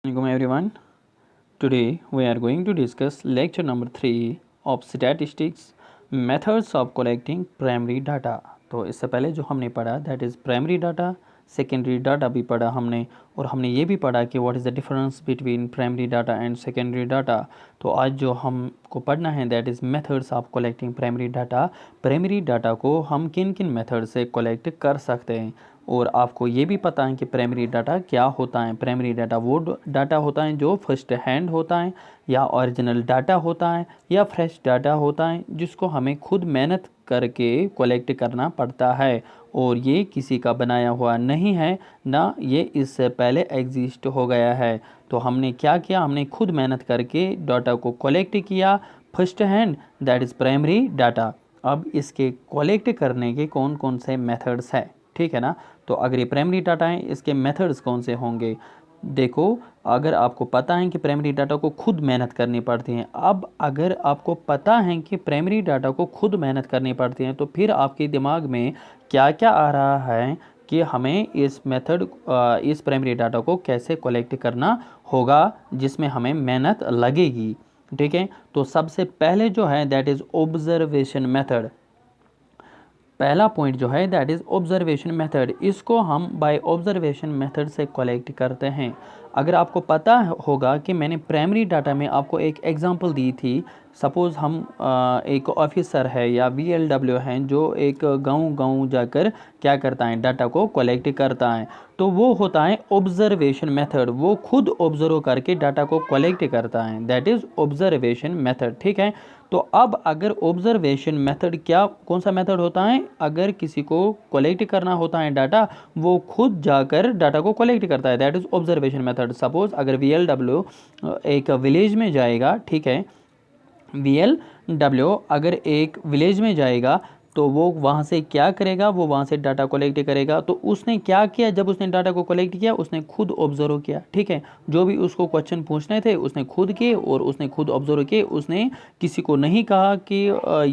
Welcome everyone. Today we are going to discuss lecture number 3 of statistics methods of collecting primary data. तो इससे पहले जो हमने पढ़ा that is primary data, secondary data भी पढ़ा हमने, और हमने ये भी पढ़ा कि what is the difference between primary data and secondary data. तो आज जो हमको पढ़ना है that is methods of collecting primary data. Primary data को हम किन किन मेथड से कलेक्ट कर सकते हैं, और आपको ये भी पता है कि प्राइमरी डाटा क्या होता है. प्राइमरी डाटा वो डाटा होता है जो फर्स्ट हैंड होता है, या ओरिजिनल डाटा होता है, या फ्रेश डाटा होता है जिसको हमें खुद मेहनत करके कलेक्ट करना पड़ता है, और ये किसी का बनाया हुआ नहीं है, ना ये इससे पहले एग्जिस्ट हो गया है. तो हमने क्या किया, हमने खुद मेहनत करके डाटा को कलेक्ट किया first hand, that is primary data. अब इसके कलेक्ट करने के कौन कौन से मेथड्स हैं, ठीक है ना. तो अगर ये प्राइमरी डाटा है, इसके मेथड्स कौन से होंगे. देखो, अगर आपको पता है कि प्राइमरी डाटा को खुद मेहनत करनी पड़ती है, अब अगर आपको पता है कि प्राइमरी डाटा को खुद मेहनत करनी पड़ती है, तो फिर आपके दिमाग में क्या क्या आ रहा है कि हमें इस प्राइमरी डाटा को कैसे कलेक्ट करना होगा जिसमें हमें मेहनत लगेगी. ठीक है, तो सबसे पहले जो है दैट इज़ ऑब्जर्वेशन मेथड. पहला पॉइंट जो है दैट इज़ ऑब्जर्वेशन मेथड. इसको हम बाय ऑब्जर्वेशन मेथड से कलेक्ट करते हैं. अगर आपको पता होगा कि मैंने प्राइमरी डाटा में आपको एक एग्जांपल दी थी. सपोज़ हम एक ऑफिसर है या VLW हैं जो एक गांव जाकर क्या करता है, डाटा को कलेक्ट करता है. तो वो होता है ऑब्जर्वेशन मेथड. वो खुद ऑब्जर्व करके डाटा को कलेक्ट करता है, दैट इज़ ऑब्जर्वेशन मेथड. ठीक है, तो अब अगर ऑब्जर्वेशन मेथड कौन सा मेथड होता है, अगर किसी को कलेक्ट करना होता है डाटा, वो खुद जाकर डाटा को कलेक्ट करता है, that is observation method. Suppose अगर VLW एक विलेज में जाएगा, ठीक है, VLW अगर एक विलेज में जाएगा तो वो वहाँ से क्या करेगा, वो वहाँ से डाटा कलेक्ट करेगा. तो उसने क्या किया, जब उसने डाटा को कलेक्ट किया उसने खुद ऑब्जर्व किया. ठीक है, जो भी उसको क्वेश्चन पूछने थे उसने खुद किए, और उसने खुद ऑब्जर्व किए. उसने किसी को नहीं कहा कि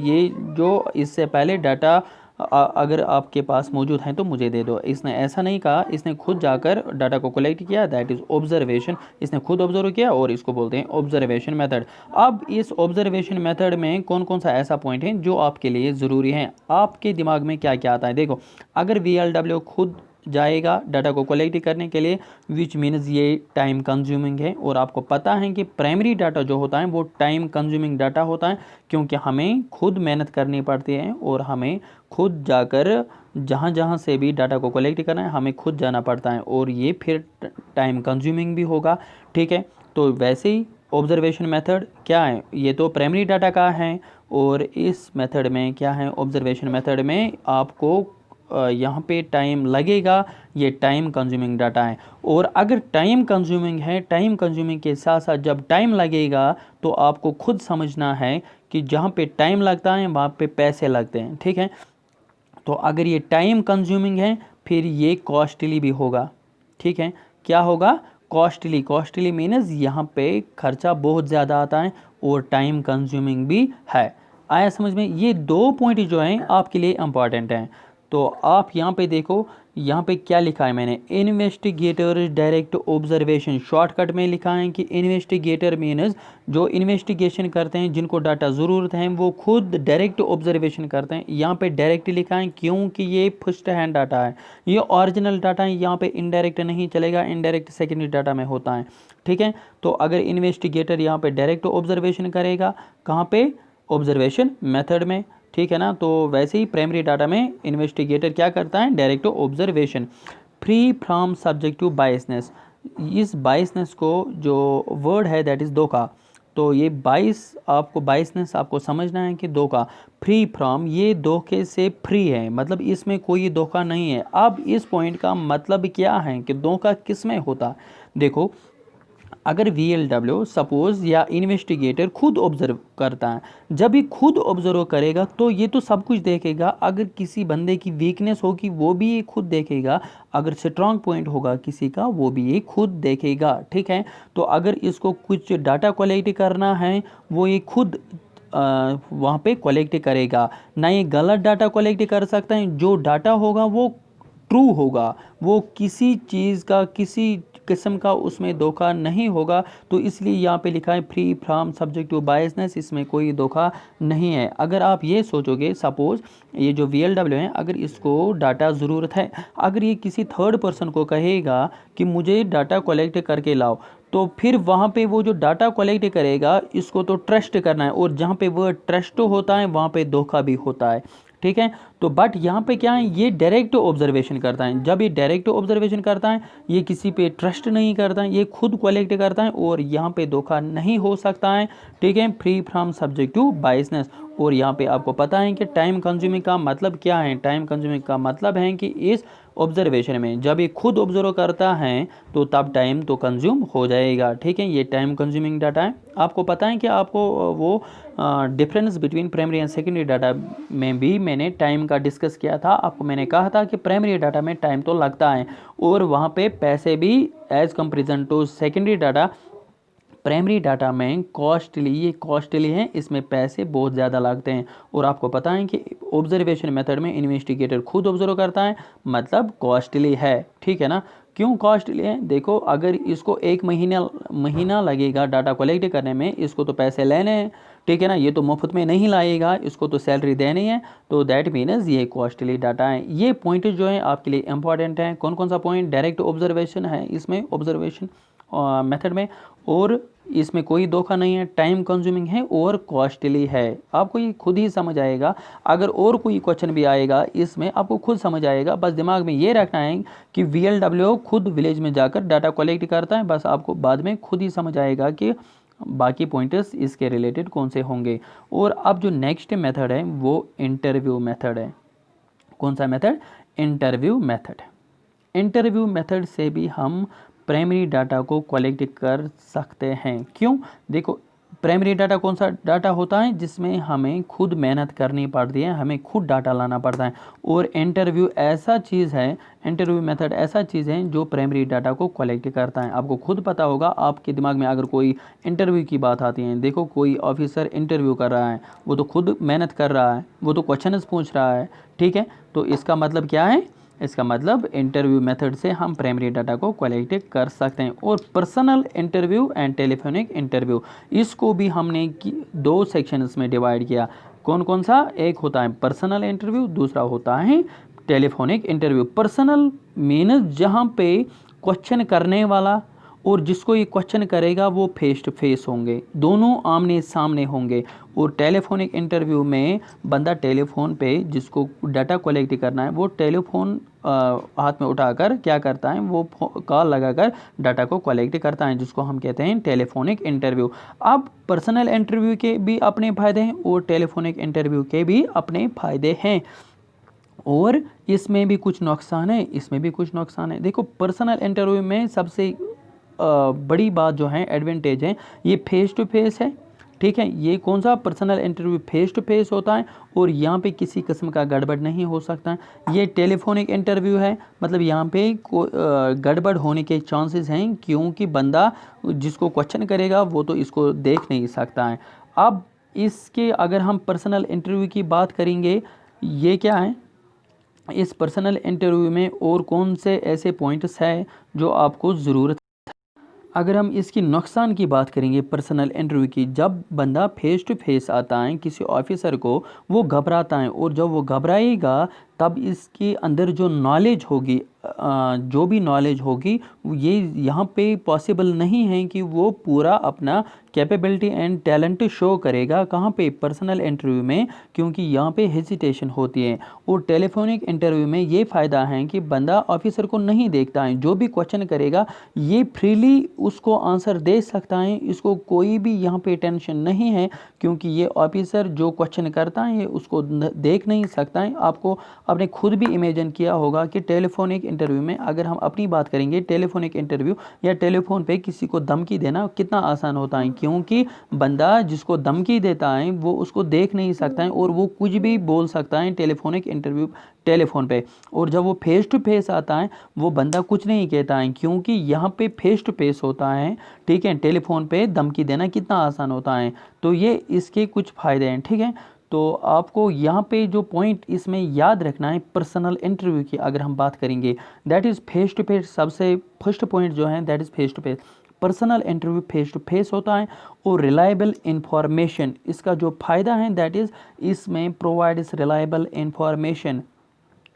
ये जो इससे पहले डाटा अगर आपके पास मौजूद हैं तो मुझे दे दो. इसने ऐसा नहीं कहा, इसने खुद जाकर डाटा को कलेक्ट किया, दैट इज़ ऑब्जर्वेशन. इसने खुद ऑब्जर्व किया और इसको बोलते हैं ऑब्जर्वेशन मेथड. अब इस ऑब्जर्वेशन मेथड में कौन कौन सा ऐसा पॉइंट है जो आपके लिए ज़रूरी है. आपके दिमाग में क्या क्या आता है. देखो, अगर VLW खुद जाएगा डाटा को कलेक्ट करने के लिए, विच मीन्स ये टाइम कंज्यूमिंग है, और आपको पता है कि प्राइमरी डाटा जो होता है वो टाइम कंज्यूमिंग डाटा होता है, क्योंकि हमें खुद मेहनत करनी पड़ती है और हमें खुद जाकर जहाँ जहाँ से भी डाटा को कलेक्ट करना है हमें खुद जाना पड़ता है, और ये फिर टाइम कंज्यूमिंग भी होगा. ठीक है, तो वैसे ही ऑब्जर्वेशन मेथड क्या है, ये तो प्राइमरी डाटा का है, और इस मेथड में क्या है, ऑब्जर्वेशन मेथड में आपको यहाँ पे टाइम लगेगा, ये टाइम कंज्यूमिंग डाटा है. और अगर टाइम कंज्यूमिंग है, टाइम कंज्यूमिंग के साथ साथ जब टाइम लगेगा तो आपको खुद समझना है कि जहाँ पे टाइम लगता है वहाँ पे पैसे लगते हैं. ठीक है, तो अगर ये टाइम कंज्यूमिंग है फिर ये कॉस्टली भी होगा. ठीक है, क्या होगा, कॉस्टली. कॉस्टली मीन्स यहाँ पे खर्चा बहुत ज़्यादा आता है और टाइम कंज्यूमिंग भी है. आया समझ में. ये दो पॉइंट जो हैं आपके लिए इम्पॉर्टेंट हैं. तो आप यहाँ पे देखो, यहाँ पे क्या लिखा है मैंने, इन्वेस्टिगेटर डायरेक्ट ऑब्जर्वेशन. शॉर्टकट में लिखा है कि इन्वेस्टिगेटर मीन्स जो इन्वेस्टिगेशन करते हैं, जिनको डाटा ज़रूरत है, वो खुद डायरेक्ट ऑब्जर्वेशन करते हैं. यहाँ पे डायरेक्ट लिखा है क्योंकि ये फर्स्ट हैंड डाटा है, ये ओरिजिनल डाटा है. यहाँ पे इनडायरेक्ट नहीं चलेगा, इनडायरेक्ट सेकेंडरी डाटा में होता है. ठीक है, तो अगर इन्वेस्टिगेटर यहाँ पे डायरेक्ट ऑब्जर्वेशन करेगा, कहाँ पे, ऑब्जर्वेशन मेथड में. ठीक है ना, तो वैसे ही प्राइमरी डाटा में इन्वेस्टिगेटर क्या करता है, direct observation. Free from subjective biasness. इस बायसनेस को जो वर्ड है दैट इज़ धोखा. तो ये बायसनेस आपको समझना है कि धोखा. फ्री फ्रॉम, ये धोखे से फ्री है, मतलब इसमें कोई धोखा नहीं है. अब इस पॉइंट का मतलब क्या है कि धोखा किस में होता. देखो, अगर VLW सपोज़ या इन्वेस्टिगेटर खुद ऑब्जर्व करता है, जब भी खुद ऑब्जर्व करेगा तो ये तो सब कुछ देखेगा. अगर किसी बंदे की वीकनेस होगी वो भी ये खुद देखेगा, अगर स्ट्रांग पॉइंट होगा किसी का वो भी ये खुद देखेगा. ठीक है, तो अगर इसको कुछ डाटा कलेक्ट करना है वो ये खुद वहाँ पे कलेक्ट करेगा. ना ये गलत डाटा कलेक्ट कर सकता है, जो डाटा होगा वो ट्रू होगा, वो किसी चीज़ का, किसी किस्म का उसमें धोखा नहीं होगा, तो इसलिए यहाँ पे लिखा है free from subject to biasness, इसमें कोई धोखा नहीं है। अगर आप ये सोचोगे सपोज ये जो VLW है, अगर इसको डाटा ज़रूरत है, अगर ये किसी थर्ड पर्सन को कहेगा कि मुझे डाटा कलेक्ट करके लाओ, तो फिर वहाँ पे वो जो डाटा कलेक्ट करेगा इसको तो ट्रस्ट करना है, और जहाँ पे वो ट्रस्ट होता है वहाँ पे धोखा भी होता है, ठीक है। तो बट यहाँ पे क्या है, ये डायरेक्ट ऑब्जर्वेशन करता है। जब ये डायरेक्ट ऑब्जर्वेशन करता है, ये किसी पे ट्रस्ट नहीं करता है, ये खुद कलेक्ट करता है और यहाँ पे धोखा नहीं हो सकता है, ठीक है। Free from subject to biasness. और यहाँ पे आपको पता है कि टाइम कंज्यूमिंग का मतलब क्या है। टाइम कंज्यूमिंग का मतलब है कि इस ऑब्जर्वेशन में जब ये खुद ऑब्जर्व करता है तो तब टाइम तो कंज्यूम हो जाएगा, ठीक है। ये टाइम कंज्यूमिंग डाटा है। आपको पता है कि आपको वो difference between primary and secondary data में भी मैंने टाइम का डिस्कस किया था। आपको मैंने कहा था कि प्राइमरी डाटा में टाइम तो लगता है और वहाँ पे पैसे भी as comparison to secondary data, primary data में ये कॉस्टली है, इसमें पैसे बहुत ज़्यादा लगते हैं। और आपको पता है कि ऑब्जर्वेशन मेथड में इन्वेस्टिगेटर खुद ऑब्जर्व करता है, मतलब कॉस्टली है, ठीक है ना। क्यों कॉस्टली है? देखो, अगर इसको 1 महीना लगेगा डाटा कलेक्ट करने में, इसको तो पैसे लेने हैं, ठीक है ना। ये तो मुफ्त में नहीं लाएगा, इसको तो सैलरी देनी है, तो दैट मीन्स ये कॉस्टली डाटा है। ये पॉइंट जो है आपके लिए इंपॉर्टेंट है। कौन कौन सा पॉइंट? डायरेक्ट ऑब्जर्वेशन है इसमें, ऑब्जर्वेशन मेथड में, और इसमें कोई धोखा नहीं है, टाइम कंज्यूमिंग है और कॉस्टली है। आपको ये खुद ही समझ आएगा। अगर और कोई क्वेश्चन भी आएगा इसमें आपको खुद समझ आएगा। बस दिमाग में ये रखना है कि VLW खुद विलेज में जाकर डाटा कलेक्ट करता है। बस आपको बाद में खुद ही समझ आएगा कि बाकी पॉइंटर्स इसके रिलेटेड कौन से होंगे। और अब जो नेक्स्ट मेथड है वो इंटरव्यू मेथड है। कौन सा method? Interview method. Interview method से भी हम प्राइमरी डाटा को कलेक्ट कर सकते हैं। क्यों? देखो, प्राइमरी डाटा कौन सा डाटा होता है जिसमें हमें खुद मेहनत करनी पड़ती है, हमें खुद डाटा लाना पड़ता है। और इंटरव्यू ऐसा चीज़ है, इंटरव्यू मेथड ऐसा चीज़ है जो प्राइमरी डाटा को कलेक्ट करता है। आपको खुद पता होगा, आपके दिमाग में अगर कोई इंटरव्यू की बात आती है, देखो कोई ऑफिसर इंटरव्यू कर रहा है, वो तो खुद मेहनत कर रहा है, वो तो क्वेश्चन पूछ रहा है, ठीक है। तो इसका मतलब क्या है? इसका मतलब इंटरव्यू मेथड से हम प्राइमरी डाटा को कलेक्ट कर सकते हैं। और personal interview and telephonic interview, इसको भी हमने 2 सेक्शंस में डिवाइड किया। कौन कौन सा? एक होता है पर्सनल इंटरव्यू, दूसरा होता है टेलीफोनिक इंटरव्यू। पर्सनल मीन्स जहाँ पे क्वेश्चन करने वाला और जिसको ये क्वेश्चन करेगा वो फेस टू फेस होंगे, दोनों आमने सामने होंगे। और टेलीफोनिक इंटरव्यू में बंदा टेलीफोन पे जिसको डाटा कलेक्ट करना है वो टेलीफोन हाथ में उठाकर क्या करता है, वो कॉल लगाकर डाटा को कलेक्ट करता है, जिसको हम कहते हैं टेलीफोनिक इंटरव्यू। अब पर्सनल इंटरव्यू के भी अपने फ़ायदे हैं और टेलीफोनिक इंटरव्यू के भी अपने फ़ायदे हैं, और इसमें भी कुछ नुकसान है, इसमें भी कुछ नुकसान है। देखो, पर्सनल इंटरव्यू में सबसे बड़ी बात जो है, एडवांटेज है, ये फेस टू फेस है, ठीक है। ये कौन सा? Personal interview face to face होता है और यहाँ पे किसी किस्म का गड़बड़ नहीं हो सकता है। ये टेलीफोनिक इंटरव्यू है, मतलब यहाँ पे गड़बड़ होने के चांसेस हैं, क्योंकि बंदा जिसको क्वेश्चन करेगा वो तो इसको देख नहीं सकता है। अब इसके अगर हम पर्सनल इंटरव्यू की बात करेंगे, ये क्या है, इस पर्सनल इंटरव्यू में और कौन से ऐसे पॉइंट्स हैं जो आपको ज़रूरत। अगर हम इसकी नुकसान की बात करेंगे पर्सनल इंटरव्यू की, जब बंदा फेस टू फेस आता है किसी ऑफिसर को, वो घबराता है, और जब वो घबराएगा तब इसके अंदर जो नॉलेज होगी, जो भी नॉलेज होगी, ये यहाँ पे पॉसिबल नहीं है कि वो पूरा अपना कैपेबिलिटी एंड टैलेंट शो करेगा। कहाँ पे? पर्सनल इंटरव्यू में, क्योंकि यहाँ पे हेजिटेशन होती है। और टेलीफोनिक इंटरव्यू में ये फ़ायदा है कि बंदा ऑफिसर को नहीं देखता है, जो भी क्वेश्चन करेगा ये फ्रीली उसको आंसर दे सकता है, इसको कोई भी यहाँ पे टेंशन नहीं है, क्योंकि ये ऑफिसर जो क्वेश्चन करता है ये उसको देख नहीं सकता है। आपको आपने खुद भी इमेजिन किया होगा कि टेलीफोनिक इंटरव्यू में, अगर हम अपनी बात करेंगे, टेलीफोनिक इंटरव्यू या टेलीफोन पे किसी को धमकी देना कितना आसान होता है, क्योंकि बंदा जिसको धमकी देता है वो उसको देख नहीं सकता है और वो कुछ भी बोल सकता है टेलीफोनिक इंटरव्यू टेलीफोन पे। और जब वो फेस टू फेस आता है वो बंदा कुछ नहीं कहता है, क्योंकि यहाँ पे फेस टू फेस होता है, ठीक है। टेलीफोन पे धमकी देना कितना आसान होता है। तो ये इसके कुछ फ़ायदे हैं, ठीक है। तो आपको यहाँ पे जो पॉइंट इसमें याद रखना है पर्सनल इंटरव्यू की अगर हम बात करेंगे, that is face to face. सबसे फर्स्ट पॉइंट जो है that is face to face. Personal interview face to face होता है और रिलायबल इंफॉर्मेशन, इसका जो फ़ायदा है दैट इज़ इसमें provides reliable information.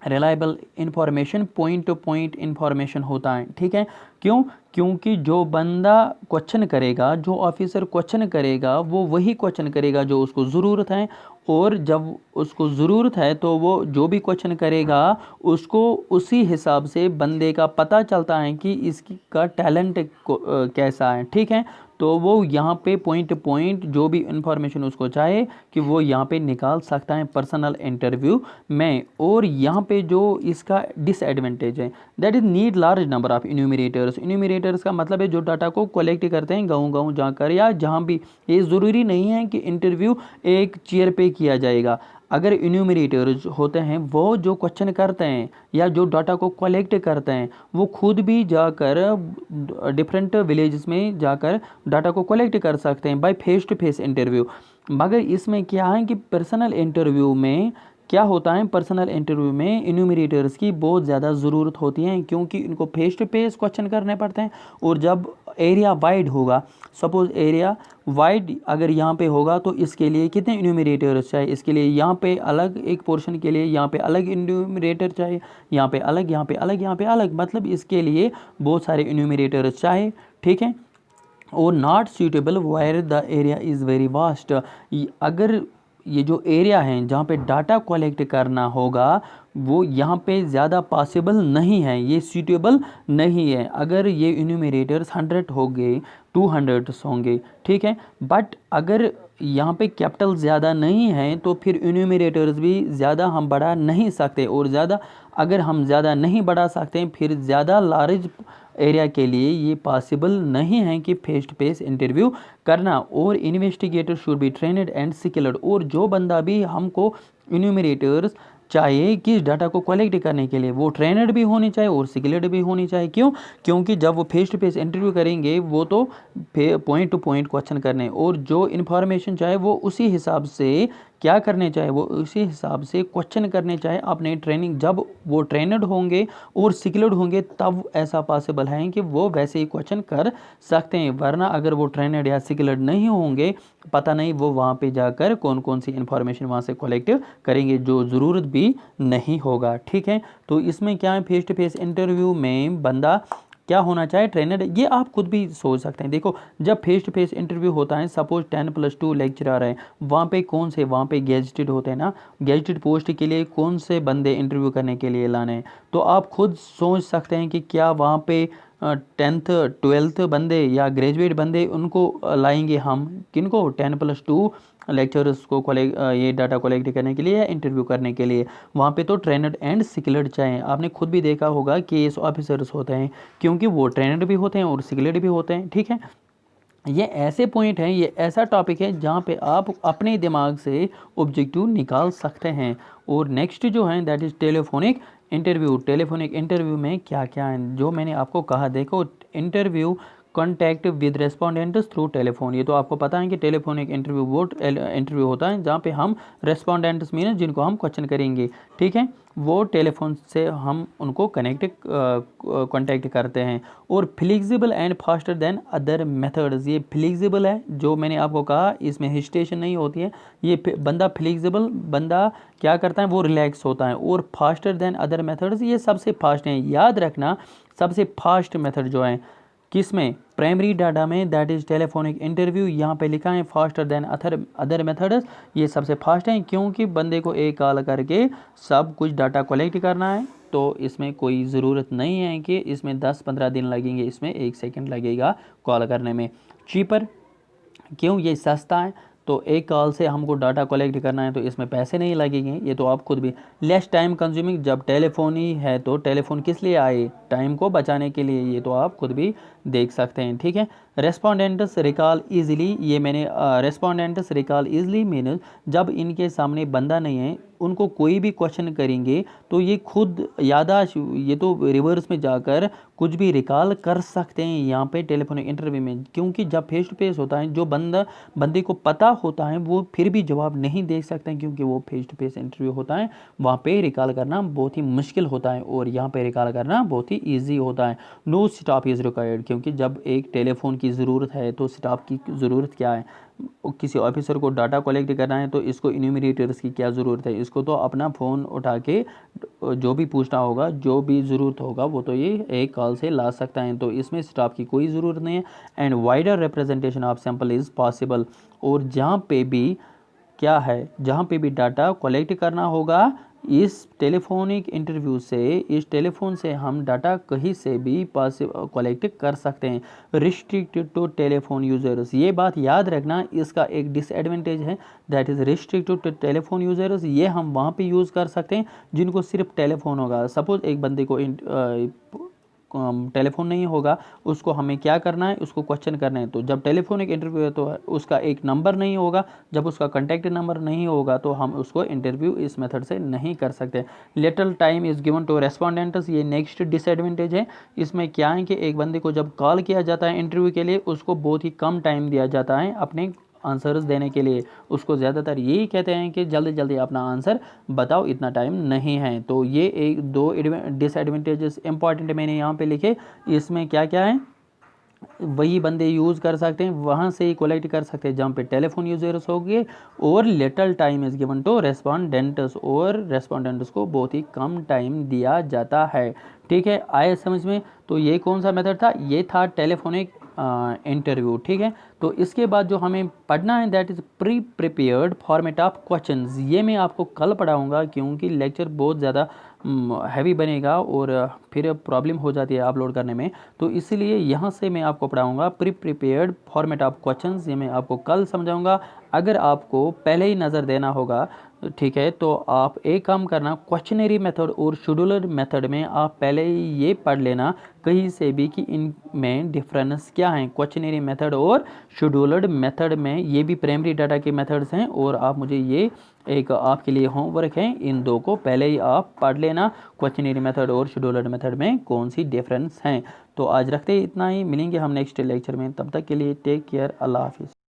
Reliable information point to point information होता है, ठीक है। क्यों? क्योंकि जो बंदा क्वेश्चन करेगा, जो ऑफिसर क्वेश्चन करेगा, वो वही क्वेश्चन करेगा जो उसको ज़रूरत है, और जब उसको ज़रूरत है तो वो जो भी क्वेश्चन करेगा उसको उसी हिसाब से बंदे का पता चलता है कि इसकी का टैलेंट कैसा है, ठीक है। तो वो यहाँ पे पॉइंट पॉइंट जो भी इंफॉर्मेशन उसको चाहे कि वो यहाँ पे निकाल सकता है पर्सनल इंटरव्यू में। और यहाँ पे जो इसका डिसएडवांटेज है that is need large number of enumerators. Enumerators का मतलब है जो डाटा को कलेक्ट करते हैं गाँव-गाँव जाकर या जहाँ भी। ये ज़रूरी नहीं है कि इंटरव्यू एक चेयर पे किया जाएगा। अगर इन्यूमरेटर्स होते हैं वो जो क्वेश्चन करते हैं या जो डाटा को कलेक्ट करते हैं वो खुद भी जाकर डिफरेंट विलेजेस में जाकर डाटा को कलेक्ट कर सकते हैं by face to face interview. मगर इसमें क्या है कि पर्सनल इंटरव्यू में क्या होता है, पर्सनल इंटरव्यू में इन्यूमरेटर्स की बहुत ज़्यादा ज़रूरत होती है, क्योंकि इनको फेस टू फेस क्वेश्चन करने पड़ते हैं। और जब एरिया वाइड होगा, सपोज एरिया वाइड अगर यहाँ पे होगा तो इसके लिए कितने इन्यूमरेटर्स चाहिए, इसके लिए यहाँ पे अलग एक पोर्शन के लिए यहाँ पे अलग इन्यूमरेटर चाहिए, यहाँ पे अलग, यहाँ पे अलग, यहाँ पे अलग, मतलब इसके लिए बहुत सारे इन्यूमरेटर्स चाहिए, ठीक है। और not suitable wire the area is very vast. अगर ये जो एरिया है जहाँ पे डाटा कलेक्ट करना होगा वो यहाँ पे ज़्यादा पॉसिबल नहीं है, ये सूटेबल नहीं है। अगर ये इन्यूमरेटर्स 100 हो गए, 200 होंगे, ठीक है, बट अगर यहाँ पे कैपिटल ज़्यादा नहीं है तो फिर इन्यूमरेटर्स भी ज़्यादा हम बढ़ा नहीं सकते, और ज़्यादा अगर हम ज़्यादा नहीं बढ़ा सकते हैं फिर ज़्यादा लार्ज एरिया के लिए ये पॉसिबल नहीं है कि फेस टू फेस इंटरव्यू करना। और investigator should be trained and skilled. और जो बंदा भी हमको इन्यूमरेटर्स चाहिए किस डाटा को कलेक्ट करने के लिए, वो ट्रेनड भी होनी चाहिए और स्किल्ड भी होनी चाहिए। क्यों? क्योंकि जब वो फेस टू फेस इंटरव्यू करेंगे वो तो पॉइंट टू पॉइंट क्वेश्चन करने, और जो इन्फॉर्मेशन चाहे वो उसी हिसाब से क्या करने चाहिए, वो उसी हिसाब से क्वेश्चन करने चाहिए अपने ट्रेनिंग। जब वो ट्रेनड होंगे और स्किल्ड होंगे तब ऐसा पॉसिबल है कि वो वैसे ही क्वेश्चन कर सकते हैं, वरना अगर वो ट्रेनड या स्किल्ड नहीं होंगे पता नहीं वो वहाँ पे जाकर कौन कौन सी इन्फॉर्मेशन वहाँ से कलेक्ट करेंगे जो ज़रूरत भी नहीं होगा, ठीक है। तो इसमें क्या है, फेस टू फेस इंटरव्यू में बंदा क्या होना चाहिए, ट्रेनर। ये आप खुद भी सोच सकते हैं। देखो जब फेस टू फेस इंटरव्यू होता है, सपोज 10+2 लेक्चरर है, वहाँ पे कौन से वहाँ पे गेजेटेड होते हैं ना, गेजेटेड पोस्ट के लिए कौन से बंदे इंटरव्यू करने के लिए लाने हैं, तो आप खुद सोच सकते हैं कि क्या वहाँ पे 10th 12th बंदे या ग्रेजुएट बंदे उनको लाएंगे हम, किनको 10+2 लेक्चरर्स को ये डाटा कलेक्ट करने के लिए या इंटरव्यू करने के लिए। वहाँ पे तो ट्रेनड एंड स्किल्ड चाहिए। आपने खुद भी देखा होगा कि केस ऑफिसर्स होते हैं, क्योंकि वो ट्रेनड भी होते हैं और स्किल्ड भी होते हैं, ठीक है। ये ऐसे पॉइंट हैं, ये ऐसा टॉपिक है जहाँ पे आप अपने दिमाग से ऑब्जेक्टिव निकाल सकते हैं। और नेक्स्ट जो है that is telephonic interview. Telephonic interview में क्या क्या है जो मैंने आपको कहा, देखो interview contact with respondents through telephone. ये तो आपको पता है कि टेलीफोनिक इंटरव्यू वो इंटरव्यू होता है जहाँ पे हम रेस्पोंडेंट्स मीन जिनको हम क्वेश्चन करेंगे, ठीक है, वो टेलीफोन से हम उनको कांटेक्ट करते हैं। और flexible and faster than other methods. ये फ्लेक्सिबल है, जो मैंने आपको कहा इसमें हेजिटेशन नहीं होती है, ये बंदा फ्लेक्सिबल बंदा क्या करता है वो रिलैक्स होता है। और फास्टर देन अदर मेथड्स, ये सबसे फास्ट हैं। याद रखना सबसे फास्ट मेथड जो है किस में, प्राइमरी डाटा में, दैट इज़ टेलीफोनिक इंटरव्यू। यहाँ पे लिखा है फास्टर देन अदर मेथड्स, ये सबसे फास्ट हैं क्योंकि बंदे को एक कॉल करके सब कुछ डाटा कलेक्ट करना है, तो इसमें कोई ज़रूरत नहीं है कि इसमें 10-15 दिन लगेंगे, इसमें 1 सेकंड लगेगा कॉल करने में। चीपर, क्यों, ये सस्ता है, तो एक कॉल से हमको डाटा कलेक्ट करना है तो इसमें पैसे नहीं लगेंगे, ये तो आप खुद भी। लेस टाइम कंज्यूमिंग, जब टेलीफोन ही है तो टेलीफोन किस लिए आए, टाइम को बचाने के लिए, ये तो आप खुद भी देख सकते हैं, ठीक है। रेस्पोंडेंट्स रिकॉल इजीली, ये मैंने रेस्पोंडेंट्स रिकॉल इजीली मीन जब इनके सामने बंदा नहीं है, उनको कोई भी क्वेश्चन करेंगे तो ये खुद यादाश्त, ये तो रिवर्स में जाकर कुछ भी रिकॉल कर सकते हैं यहाँ पे टेलीफोनिक इंटरव्यू में, क्योंकि जब फेस टू फेस होता है जो बंदे को पता होता है वो फिर भी जवाब नहीं दे सकते हैं, क्योंकि वो फेस टू फेस इंटरव्यू होता है, वहाँ पे रिकॉल करना बहुत ही मुश्किल होता है और यहाँ पे रिकॉल करना बहुत ही ईजी होता है। नो स्टाफ इज़ रिक्वायर्ड, क्योंकि जब एक टेलीफोन की ज़रूरत है तो स्टाफ की ज़रूरत क्या है, किसी ऑफिसर को डाटा कलेक्ट करना है तो इसको इन्यूमरेटर्स की क्या ज़रूरत है, इसको तो अपना फ़ोन उठा के जो भी पूछना होगा, जो भी ज़रूरत होगा वो तो ये एक कॉल से ला सकता है, तो इसमें स्टाफ की कोई ज़रूरत नहीं है। And wider representation of sample is possible, और जहाँ पे भी क्या है, जहाँ पे भी डाटा कलेक्ट करना होगा इस टेलीफोनिक इंटरव्यू से, इस टेलीफोन से हम डाटा कहीं से भी कलेक्ट कर सकते हैं। रिस्ट्रिक्टेड टू टेलीफोन यूजर्स, ये बात याद रखना, इसका एक डिसएडवांटेज है, that is restricted to telephone users. ये हम वहाँ पे यूज़ कर सकते हैं जिनको सिर्फ टेलीफोन होगा। सपोज एक बंदे को टेलीफोन नहीं होगा, उसको हमें क्या करना है, उसको क्वेश्चन करना है, तो जब टेलीफोनिक इंटरव्यू है तो उसका एक नंबर नहीं होगा, जब उसका कॉन्टैक्ट नंबर नहीं होगा तो हम उसको इंटरव्यू इस मेथड से नहीं कर सकते। Little time is given to respondents, ये नेक्स्ट डिसएडवांटेज है। इसमें क्या है कि एक बंदे को जब कॉल किया जाता है इंटरव्यू के लिए, उसको बहुत ही कम टाइम दिया जाता है अपने आंसर्स देने के लिए। उसको ज़्यादातर यही कहते हैं कि जल्दी जल्दी अपना आंसर बताओ, इतना टाइम नहीं है। तो ये एक दो डिसएडवांटेजेस इंपॉर्टेंट मैंने यहाँ पे लिखे। इसमें क्या क्या है, वही बंदे यूज़ कर सकते हैं, वहाँ से ही कलेक्ट कर सकते हैं जहाँ पे टेलीफोन यूजर्स हो गए, और little time is given to respondents, और रेस्पोंडेंट्स को बहुत ही कम टाइम दिया जाता है, ठीक है। आए समझ में। तो ये कौन सा मेथड था, ये था टेलीफोनिक इंटरव्यू, ठीक है। तो इसके बाद जो हमें पढ़ना है that is pre prepared format of questions, ये मैं आपको कल पढ़ाऊँगा, क्योंकि लेक्चर बहुत ज़्यादा हैवी बनेगा और फिर प्रॉब्लम हो जाती है अपलोड करने में, तो इसलिए यहाँ से मैं आपको पढ़ाऊँगा pre prepared format of questions, ये मैं आपको कल समझाऊँगा। अगर आपको पहले ही नज़र देना होगा, ठीक है, तो आप एक काम करना, क्वेश्चनरी मेथड और शेड्यूलर मेथड में आप पहले ही ये पढ़ लेना कहीं से भी कि इनमें डिफरेंस क्या है। क्वेश्चनरी मेथड और शेड्यूलर्ड मेथड में ये भी प्राइमरी डाटा के मेथड्स हैं, और आप मुझे ये एक आपके लिए होमवर्क है, इन दो को पहले ही आप पढ़ लेना, क्वेश्चनरी मेथड और शेड्यूलर्ड मेथड में कौन सी डिफरेंस हैं। तो आज रखते ही इतना ही, मिलेंगे हम नेक्स्ट लेक्चर में, तब तक के लिए टेक केयर, अल्लाह हाफिज़।